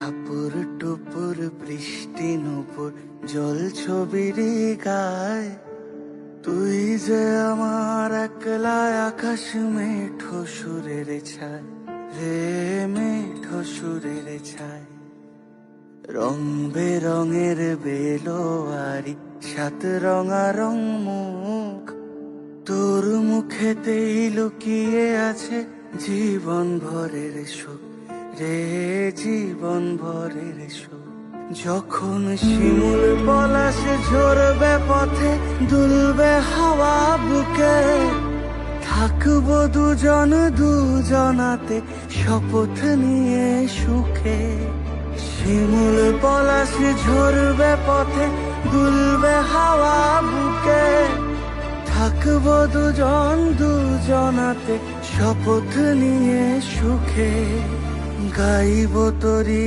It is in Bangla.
টাপুর টুপুর বৃষ্টি নুপুর জল ছবির গায়, তুই যে আমার একলা আকাশ মেঠো সুরের ছায় রে, মেঠো সুরের ছায়। রং বেরঙের বেলোয়ারি সাত রঙারং মুখ, তোর মুখেতেই লুকিয়ে আছে জীবন ভরের সুখ রে, জীবন ভরের সুখ। যখন শিমুল পলাশ ঝরবে পথে, দুলবে হাওয়া বুকে, থাকবো দুজন দুজনাতে শপথ নিয়ে সুখে। শিমুল পলাশ ঝরবে পথে, দুলবে হাওয়া বুকে, থাকবো দুজন দুজনাতে শপথ নিয়ে সুখে। গাইব তোরি